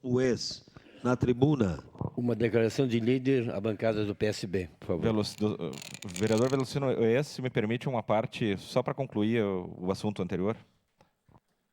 o ex na tribuna. Uma declaração de líder, a bancada do PSB, por favor. Vereador Velocino, se me permite uma parte, só para concluir o assunto anterior.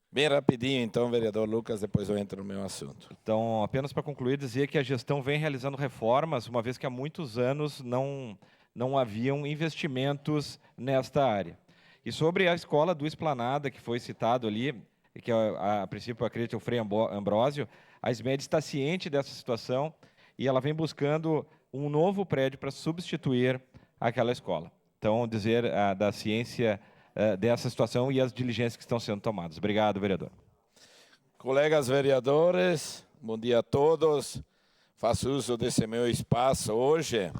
Bem rapidinho, então, vereador Lucas, depois eu entro no meu assunto. Então, apenas para concluir, dizer que a gestão vem realizando reformas, uma vez que há muitos anos não haviam investimentos nesta área. E sobre a escola do Esplanada, que foi citado ali, que a princípio acredito o Frei Ambrósio, a SMED está ciente dessa situação e ela vem buscando um novo prédio para substituir aquela escola. Então, dizer da ciência dessa situação e as diligências que estão sendo tomadas. Obrigado, vereador. Colegas vereadores, bom dia a todos. Faço uso desse meu espaço hoje.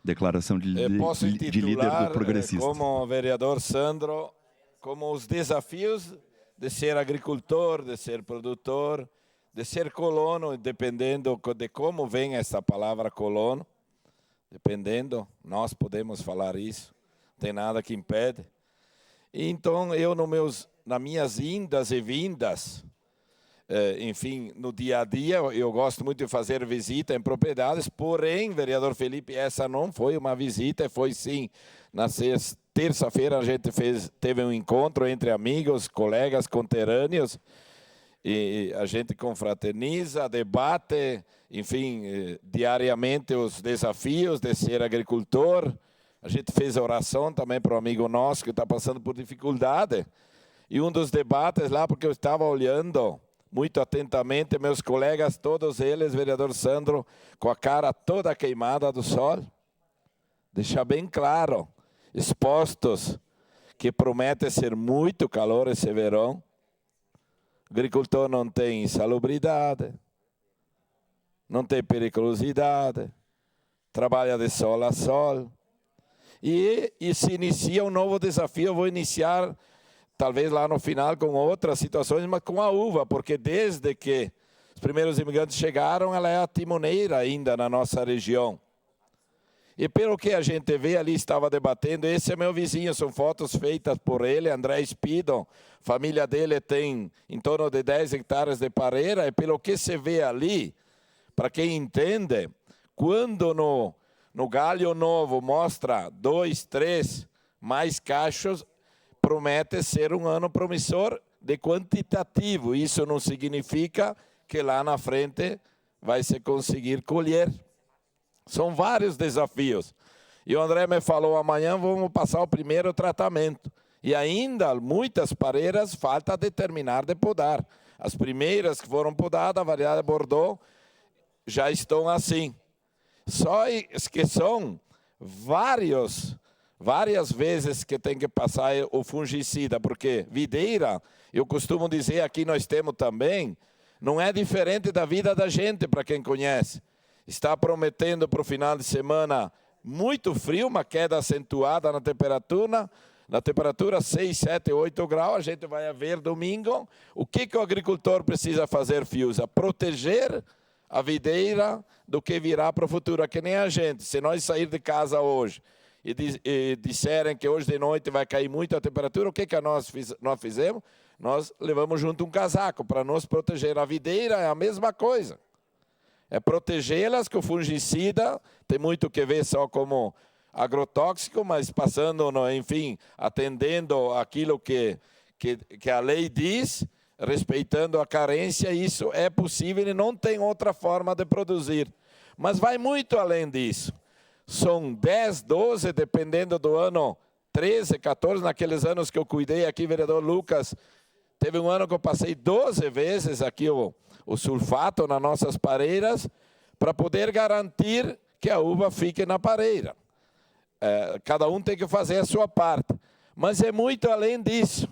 Declaração de líder do Progressista. Como vereador Sandro, como os desafios de ser agricultor, de ser produtor, de ser colono, dependendo de como vem essa palavra colono, dependendo, nós podemos falar isso, não tem nada que impede. Então, eu nas minhas indas e vindas, enfim, no dia a dia, eu gosto muito de fazer visita em propriedades, porém, vereador Felipe, essa não foi uma visita, foi sim, na terça-feira a gente teve um encontro entre amigos, colegas, conterrâneos, e a gente confraterniza, debate, enfim, diariamente os desafios de ser agricultor. A gente fez oração também para um amigo nosso que está passando por dificuldade. E um dos debates lá, porque eu estava olhando muito atentamente, meus colegas, todos eles, vereador Sandro, com a cara toda queimada do sol. Deixar bem claro, expostos, que promete ser muito calor esse verão. O agricultor não tem insalubridade, não tem periculosidade, trabalha de sol a sol. E se inicia um novo desafio, eu vou iniciar, talvez lá no final, com outras situações, mas com a uva, porque desde que os primeiros imigrantes chegaram, ela é a timoneira ainda na nossa região. E pelo que a gente vê ali, estava debatendo, esse é meu vizinho, são fotos feitas por ele, André Spidon, família dele tem em torno de 10 hectares de pareira, e pelo que se vê ali, para quem entende, quando no galho novo mostra 2, 3 mais cachos, promete ser um ano promissor de quantitativo. Isso não significa que lá na frente vai se conseguir colher. São vários desafios. E o André me falou, amanhã vamos passar o primeiro tratamento. E ainda muitas pareiras falta de terminar de podar. As primeiras que foram podadas, a variedade Bordeaux, já estão assim. Só que são várias vezes que tem que passar o fungicida, porque videira, eu costumo dizer, aqui nós temos também, não é diferente da vida da gente, para quem conhece. Está prometendo para o final de semana muito frio, uma queda acentuada na temperatura 6, 7, 8 graus, a gente vai ver domingo. O que o agricultor precisa fazer, Fiuza? Proteger a videira do que virá para o futuro, que nem a gente. Se nós sair de casa hoje e disserem que hoje de noite vai cair muito a temperatura, o que nós fizemos? Nós levamos junto um casaco para nos proteger. A videira é a mesma coisa. É protegê-las, que o fungicida tem muito que ver só como agrotóxico, mas passando, enfim, atendendo aquilo que a lei diz, respeitando a carência, isso é possível e não tem outra forma de produzir. Mas vai muito além disso. São 10, 12, dependendo do ano, 13, 14, naqueles anos que eu cuidei aqui, vereador Lucas, teve um ano que eu passei 12 vezes aqui o sulfato nas nossas pareiras, para poder garantir que a uva fique na pareira. Cada um tem que fazer a sua parte. Mas é muito além disso.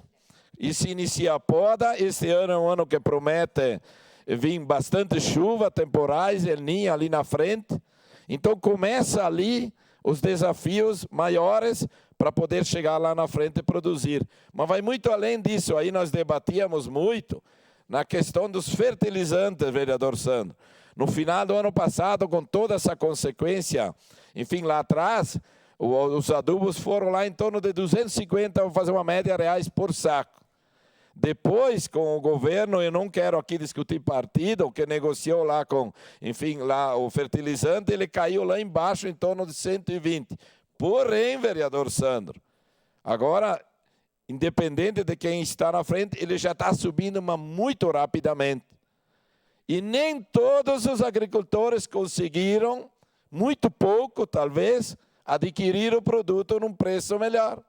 E se inicia a poda, este ano é um ano que promete vir bastante chuva, temporais, El Niño ali na frente. Então começa ali os desafios maiores para poder chegar lá na frente e produzir. Mas vai muito além disso. Aí nós debatíamos muito na questão dos fertilizantes, vereador Sandro. No final do ano passado, com toda essa consequência, enfim, lá atrás, os adubos foram lá em torno de 250, vou fazer uma média, reais por saco. Depois, com o governo, eu não quero aqui discutir partido, que negociou lá com, enfim, lá o fertilizante, ele caiu lá embaixo em torno de 120. Porém, vereador Sandro, agora, independente de quem está na frente, ele já está subindo, mas muito rapidamente. E nem todos os agricultores conseguiram, muito pouco talvez, adquirir o produto num preço melhor.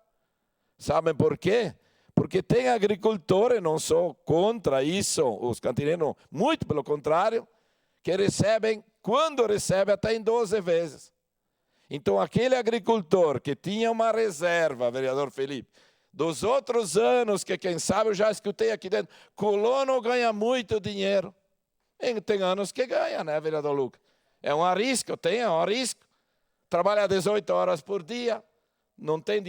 Sabem por quê? Porque tem agricultores, não sou contra isso, os cantineiros, muito pelo contrário, que recebem, quando recebem, até em 12 vezes. Então, aquele agricultor que tinha uma reserva, vereador Felipe, dos outros anos, que quem sabe eu já escutei aqui dentro, colono ganha muito dinheiro. Tem anos que ganha, né, vereador Lucas? É um risco, é um risco. Trabalha 18 horas por dia, não tem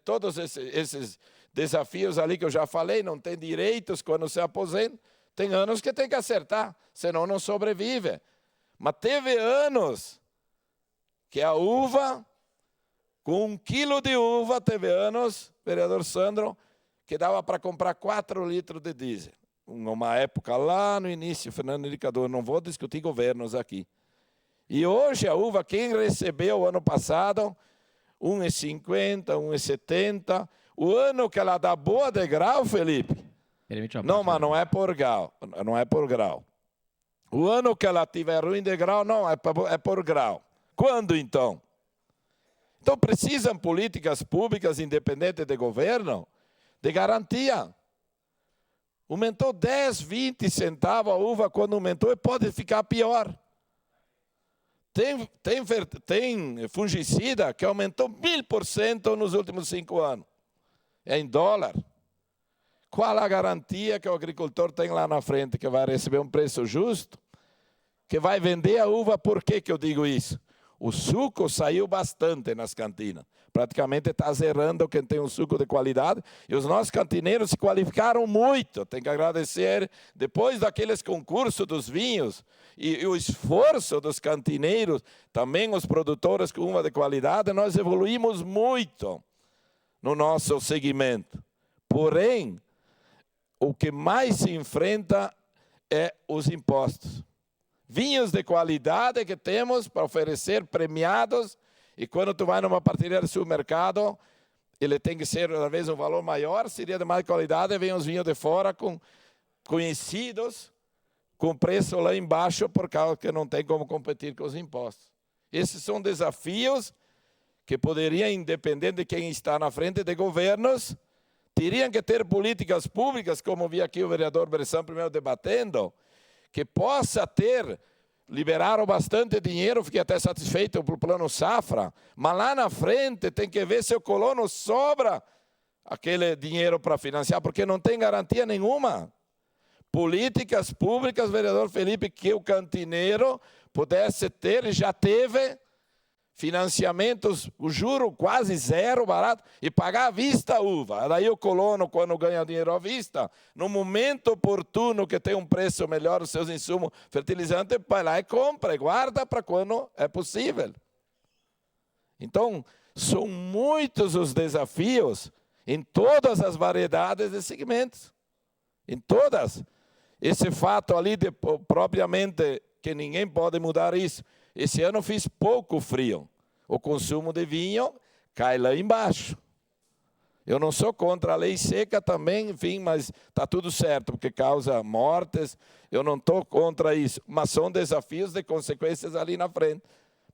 todos esses desafios ali que eu já falei, não tem direitos quando se aposenta. Tem anos que tem que acertar, senão não sobrevive. Mas teve anos que a uva, com 1 quilo de uva, teve anos, vereador Sandro, que dava para comprar 4 litros de diesel. Uma época lá no início, Fernando Indicador, não vou discutir governos aqui. E hoje a uva, quem recebeu ano passado, 1,50, 1,70. O ano que ela dá boa de grau, Felipe? Não, mas não é por grau. Não é por grau. O ano que ela tiver ruim de grau, não, é por grau. Quando então? Então precisam políticas públicas, independentes de governo, de garantia. Aumentou 10, 20 centavos a uva quando aumentou e pode ficar pior. Tem fungicida que aumentou 1000% nos últimos 5 anos. É em dólar. Qual a garantia que o agricultor tem lá na frente que vai receber um preço justo? Que vai vender a uva? Por que eu digo isso? O suco saiu bastante nas cantinas. Praticamente está zerando quem tem um suco de qualidade. E os nossos cantineiros se qualificaram muito. Tem que agradecer. Depois daqueles concursos dos vinhos e o esforço dos cantineiros, também os produtores com uva de qualidade, nós evoluímos muito no nosso segmento. Porém, o que mais se enfrenta é os impostos. Vinhos de qualidade que temos para oferecer, premiados, e quando tu vai numa prateleira de supermercado, ele tem que ser, às vezes, um valor maior, seria de mais qualidade, vem os vinhos de fora, conhecidos, com preço lá embaixo, por causa que não tem como competir com os impostos. Esses são desafios que poderiam, independente de quem está na frente de governos, teriam que ter políticas públicas, como vi aqui o vereador Bressan primeiro debatendo, que possa ter, liberaram bastante dinheiro, fiquei até satisfeito pelo plano safra, mas lá na frente tem que ver se o colono sobra aquele dinheiro para financiar, porque não tem garantia nenhuma. Políticas públicas, vereador Felipe, que o cantineiro pudesse ter, e já teve, financiamentos, o juro quase zero, barato, e pagar à vista a uva. Daí o colono, quando ganha dinheiro à vista, no momento oportuno que tem um preço melhor, os seus insumos fertilizantes, vai lá e compra, e guarda para quando é possível. Então, são muitos os desafios em todas as variedades de segmentos. Em todas. Esse fato ali, propriamente, que ninguém pode mudar isso. Esse ano fiz pouco frio. O consumo de vinho cai lá embaixo. Eu não sou contra a lei seca também, enfim, mas está tudo certo, porque causa mortes. Eu não estou contra isso. Mas são desafios de consequências ali na frente.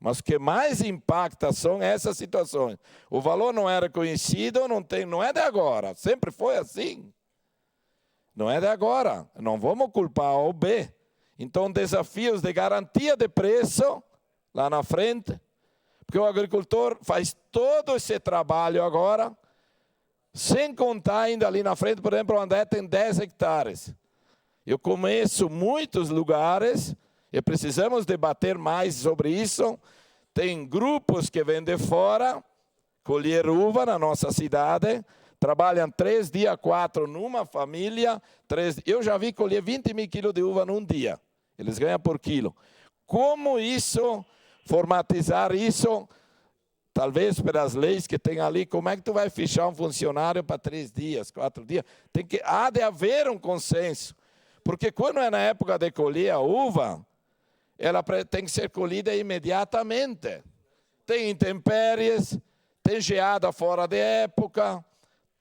Mas o que mais impacta são essas situações. O valor não era conhecido, não é de agora. Sempre foi assim. Não é de agora. Não vamos culpar A ou B. Então, desafios de garantia de preço lá na frente, porque o agricultor faz todo esse trabalho agora, sem contar ainda ali na frente, por exemplo, onde tem 10 hectares. Eu conheço muitos lugares, e precisamos debater mais sobre isso. Tem grupos que vêm de fora, colher uva na nossa cidade, trabalham 3 dias, 4 numa família. Eu já vi colher 20 mil quilos de uva num dia. Eles ganham por quilo. Como isso, formatizar isso, talvez pelas leis que tem ali, como é que tu vai fichar um funcionário para 3 dias, 4 dias? Há de haver um consenso. Porque quando é na época de colher a uva, ela tem que ser colhida imediatamente. Tem intempéries, tem geada fora de época.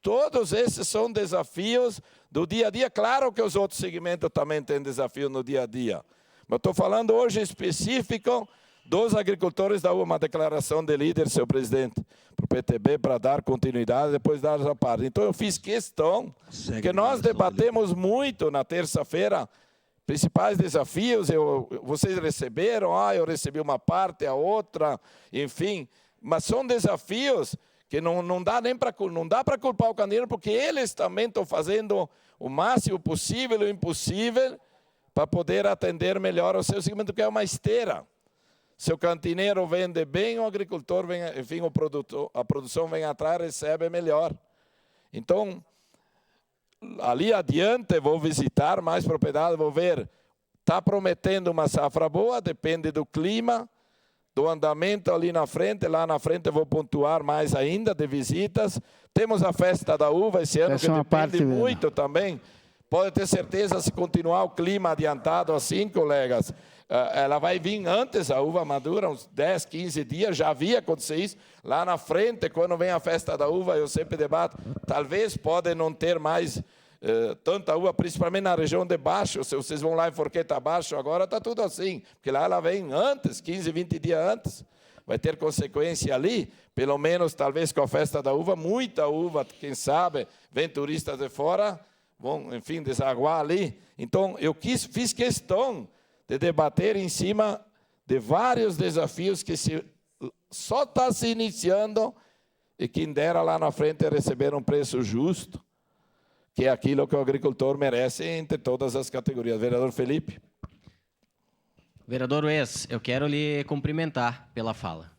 Todos esses são desafios do dia a dia. Claro que os outros segmentos também têm desafios no dia a dia. Mas estou falando hoje em específico dos agricultores da uva, uma declaração de líder, senhor presidente, para o PTB, para dar continuidade, depois dar essa parte. Então eu fiz questão, que nós debatemos muito na terça-feira, principais desafios, vocês receberam, eu recebi uma parte, a outra, enfim, mas são desafios que não dá para culpar o candidato, porque eles também estão fazendo o máximo possível e o impossível para poder atender melhor o seu segmento, que é uma esteira. Se o cantineiro vende bem, o agricultor vem, enfim, a produção vem atrás, recebe melhor. Então, ali adiante, vou visitar mais propriedades, vou ver, está prometendo uma safra boa, depende do clima, do andamento ali na frente, lá na frente vou pontuar mais ainda de visitas. Temos a festa da uva esse ano, que depende muito também. Pode ter certeza, se continuar o clima adiantado assim, colegas, ela vai vir antes, a uva madura, uns 10, 15 dias, já havia acontecido isso. Lá na frente, quando vem a festa da uva, eu sempre debato, talvez pode não ter mais tanta uva, principalmente na região de baixo. Se vocês vão lá em Forqueta Baixo, agora está tudo assim, porque lá ela vem antes, 15, 20 dias antes. Vai ter consequência ali, pelo menos talvez com a festa da uva, muita uva, quem sabe, vem turistas de fora, vão, enfim, desaguar ali. Então, eu fiz questão de debater em cima de vários desafios que só está se iniciando e quem dera lá na frente receber um preço justo, que é aquilo que o agricultor merece entre todas as categorias. Vereador Felipe. Vereador Ues, eu quero lhe cumprimentar pela fala.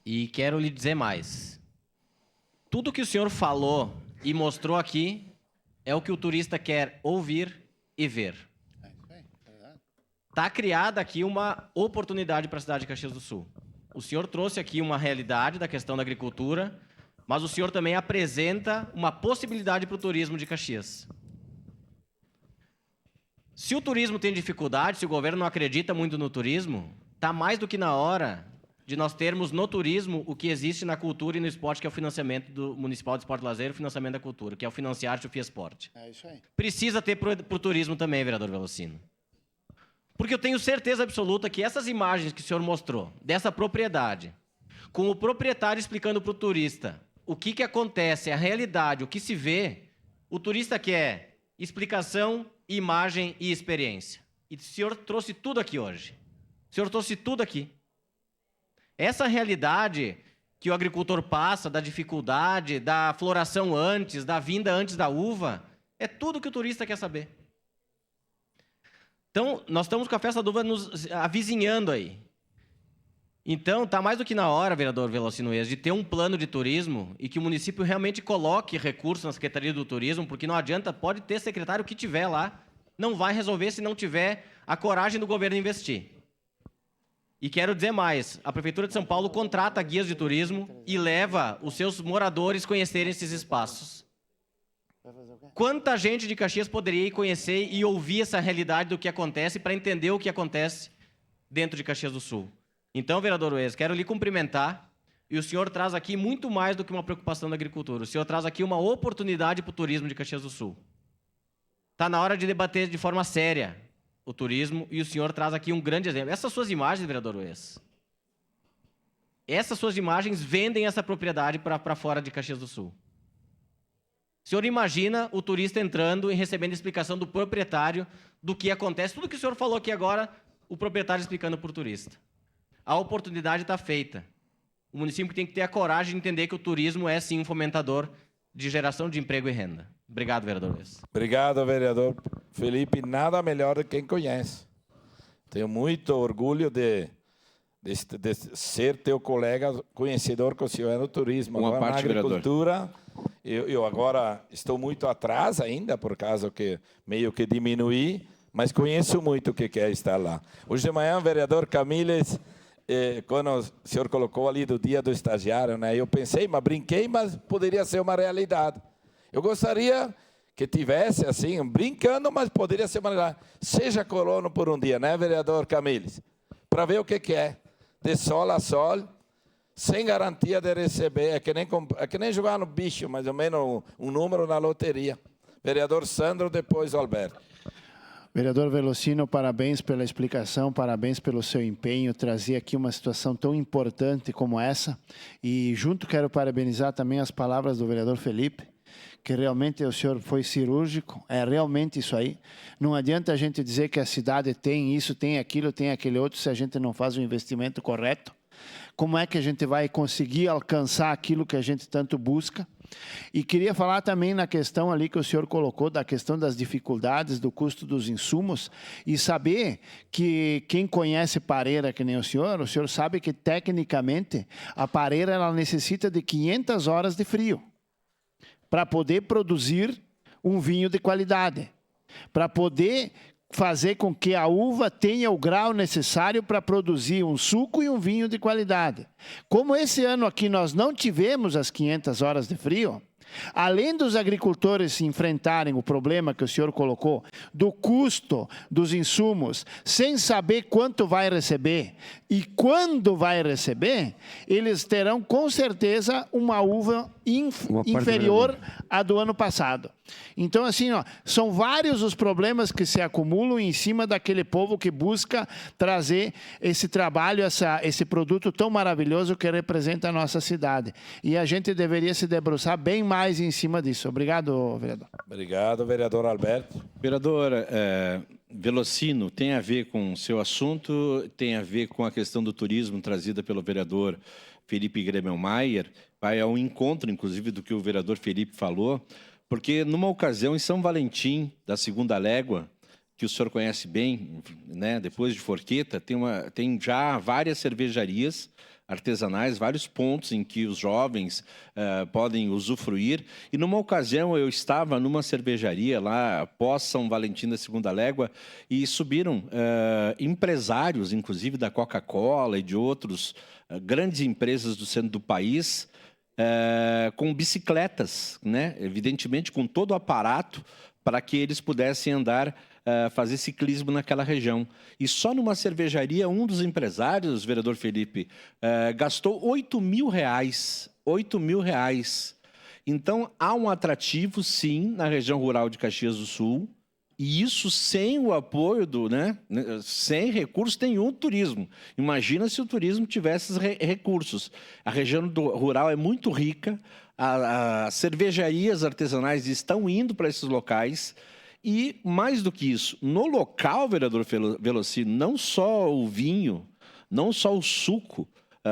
E quero lhe dizer mais. Tudo que o senhor falou e mostrou aqui é o que o turista quer ouvir e ver. Está criada aqui uma oportunidade para a cidade de Caxias do Sul. O senhor trouxe aqui uma realidade da questão da agricultura, mas o senhor também apresenta uma possibilidade para o turismo de Caxias. Se o turismo tem dificuldade, se o governo não acredita muito no turismo, está mais do que na hora de nós termos no turismo o que existe na cultura e no esporte, que é o financiamento do Municipal de Esporte e Lazer, o financiamento da cultura, que é o Financiarte e o Fiesporte. É isso aí. Precisa ter para o turismo também, vereador Velocino. Porque eu tenho certeza absoluta que essas imagens que o senhor mostrou, dessa propriedade, com o proprietário explicando para o turista o que acontece, a realidade, o que se vê, o turista quer explicação, imagem e experiência. E o senhor trouxe tudo aqui hoje. O senhor trouxe tudo aqui. Essa realidade que o agricultor passa, da dificuldade, da floração antes, da vinda antes da uva, é tudo que o turista quer saber. Então, nós estamos com a festa da uva nos avizinhando aí. Então, está mais do que na hora, vereador Velocino, de ter um plano de turismo e que o município realmente coloque recursos na Secretaria do Turismo, porque não adianta, pode ter secretário que tiver lá, não vai resolver se não tiver a coragem do governo investir. E quero dizer mais, a Prefeitura de São Paulo contrata guias de turismo e leva os seus moradores conhecerem esses espaços. Quanta gente de Caxias poderia ir conhecer e ouvir essa realidade do que acontece para entender o que acontece dentro de Caxias do Sul? Então, vereador Ues, quero lhe cumprimentar, e o senhor traz aqui muito mais do que uma preocupação da agricultura. O senhor traz aqui uma oportunidade para o turismo de Caxias do Sul. Está na hora de debater de forma séria o turismo, e o senhor traz aqui um grande exemplo. Essas suas imagens, vereador Ues, essas suas imagens vendem essa propriedade para fora de Caxias do Sul. O senhor imagina o turista entrando e recebendo explicação do proprietário do que acontece. Tudo que o senhor falou aqui agora, o proprietário explicando para o turista. A oportunidade está feita. O município tem que ter a coragem de entender que o turismo é, sim, um fomentador de geração de emprego e renda. Obrigado, vereador Ues. Obrigado, vereador Felipe. Nada melhor do que quem conhece. Tenho muito orgulho de ser teu colega conhecedor que o senhor é no turismo. Uma agora, parte, na agricultura, eu agora estou muito atrás ainda, por causa que meio que diminuí, mas conheço muito o que é estar lá. Hoje de manhã, o vereador Camilles quando o senhor colocou ali do dia do estagiário, né? Eu pensei, mas brinquei, mas poderia ser uma realidade. Eu gostaria que tivesse assim, brincando, mas poderia ser uma realidade. Seja colono por um dia, né, vereador Camilles? Para ver o que é, de sol a sol, sem garantia de receber. É que nem jogar no bicho, mais ou menos um número na loteria. Vereador Sandro, depois o Alberto. Vereador Velocino, parabéns pela explicação, parabéns pelo seu empenho, trazer aqui uma situação tão importante como essa. E junto quero parabenizar também as palavras do vereador Felipe, que realmente o senhor foi cirúrgico, é realmente isso aí. Não adianta a gente dizer que a cidade tem isso, tem aquilo, tem aquele outro, se a gente não faz o investimento correto. Como é que a gente vai conseguir alcançar aquilo que a gente tanto busca? E queria falar também na questão ali que o senhor colocou, da questão das dificuldades, do custo dos insumos, e saber que quem conhece pareira que nem o senhor sabe que tecnicamente a pareira ela necessita de 500 horas de frio para poder produzir um vinho de qualidade, para poder fazer com que a uva tenha o grau necessário para produzir um suco e um vinho de qualidade. Como esse ano aqui nós não tivemos as 500 horas de frio, além dos agricultores enfrentarem o problema que o senhor colocou, do custo dos insumos, sem saber quanto vai receber e quando vai receber, eles terão com certeza uma uva inferior à do ano passado. Então, assim, ó, são vários os problemas que se acumulam em cima daquele povo que busca trazer esse trabalho, esse produto tão maravilhoso que representa a nossa cidade. E a gente deveria se debruçar bem mais em cima disso. Obrigado, vereador. Obrigado, vereador Alberto. Vereador Velocino, tem a ver com o seu assunto, tem a ver com a questão do turismo trazida pelo vereador Felipe Gremelmaier, vai ao encontro, inclusive, do que o vereador Felipe falou, porque numa ocasião em São Valentim, da Segunda Légua, que o senhor conhece bem, né, depois de Forqueta, tem já várias cervejarias artesanais, vários pontos em que os jovens podem usufruir. E numa ocasião eu estava numa cervejaria lá, após São Valentim da Segunda Légua, e subiram empresários, inclusive da Coca-Cola e de outros grandes empresas do centro do país, com bicicletas, né? Evidentemente com todo o aparato para que eles pudessem andar, fazer ciclismo naquela região. E só numa cervejaria, um dos empresários, o vereador Felipe, gastou R$8.000. R$8.000. Então, há um atrativo, sim, na região rural de Caxias do Sul, e isso sem o apoio sem recurso nenhum do turismo. Imagina se o turismo tivesse recursos. A região rural é muito rica, as cervejarias artesanais estão indo para esses locais, e mais do que isso, no local, vereador Velocino, não só o vinho, não só o suco,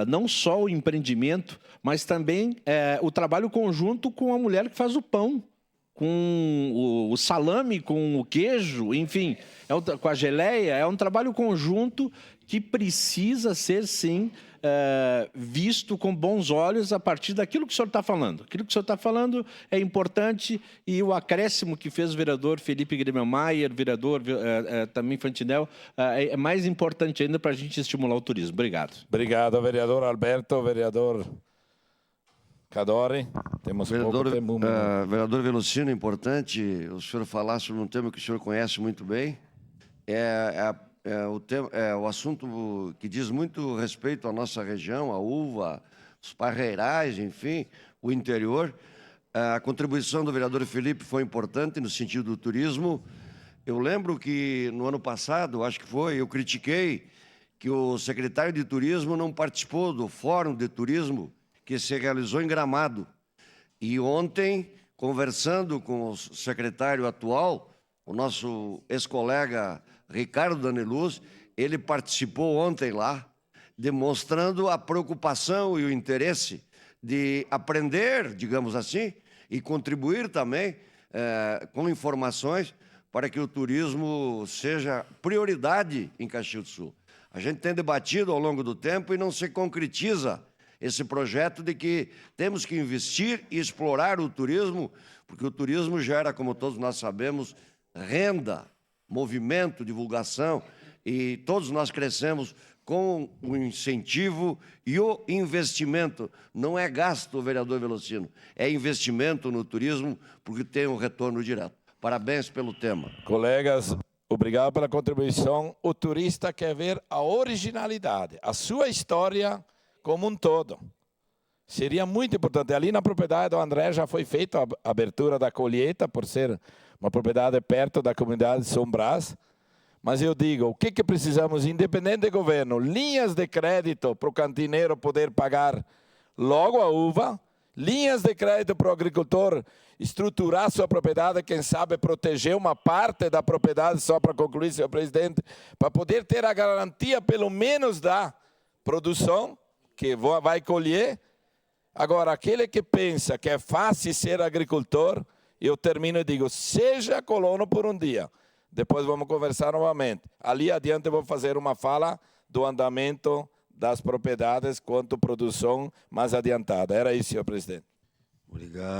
não só o empreendimento, mas também o trabalho conjunto com a mulher que faz o pão, com o salame, com o queijo, enfim, com a geleia. É um trabalho conjunto que precisa ser, sim, visto com bons olhos a partir daquilo que o senhor está falando. Aquilo que o senhor está falando é importante, e o acréscimo que fez o vereador Felipe Gremelmaier, vereador também Fantinel, é mais importante ainda para a gente estimular o turismo. Obrigado. Obrigado, vereador Alberto. Vereador Cadore, temos pouco tempo. Vereador Velocino, importante o senhor falar sobre um tema que o senhor conhece muito bem. O assunto que diz muito respeito à nossa região, a uva, os parreirais, enfim, o interior. A contribuição do vereador Felipe foi importante no sentido do turismo. Eu lembro que no ano passado, acho que foi, eu critiquei que o secretário de turismo não participou do Fórum de Turismo que se realizou em Gramado. E ontem, conversando com o secretário atual, o nosso ex-colega Ricardo Daneluz, ele participou ontem lá, demonstrando a preocupação e o interesse de aprender, digamos assim, e contribuir também com informações para que o turismo seja prioridade em Caxias do Sul. A gente tem debatido ao longo do tempo e não se concretiza esse projeto de que temos que investir e explorar o turismo, porque o turismo gera, como todos nós sabemos, renda, movimento, divulgação. E todos nós crescemos com o incentivo e o investimento. Não é gasto, vereador Velocino, é investimento no turismo, porque tem um retorno direto. Parabéns pelo tema. Colegas, obrigado pela contribuição. O turista quer ver a originalidade, a sua história como um todo. Seria muito importante. Ali na propriedade do André já foi feita a abertura da colheita, por ser uma propriedade perto da comunidade de São Brás. Mas eu digo, o que precisamos, independente do governo? Linhas de crédito para o cantineiro poder pagar logo a uva, linhas de crédito para o agricultor estruturar sua propriedade, quem sabe proteger uma parte da propriedade, só para concluir, senhor presidente, para poder ter a garantia, pelo menos, da produção que vai colher. Agora, aquele que pensa que é fácil ser agricultor, eu termino e digo, seja colono por um dia. Depois vamos conversar novamente. Ali adiante eu vou fazer uma fala do andamento das propriedades quanto produção mais adiantada. Era isso, senhor presidente. Obrigado.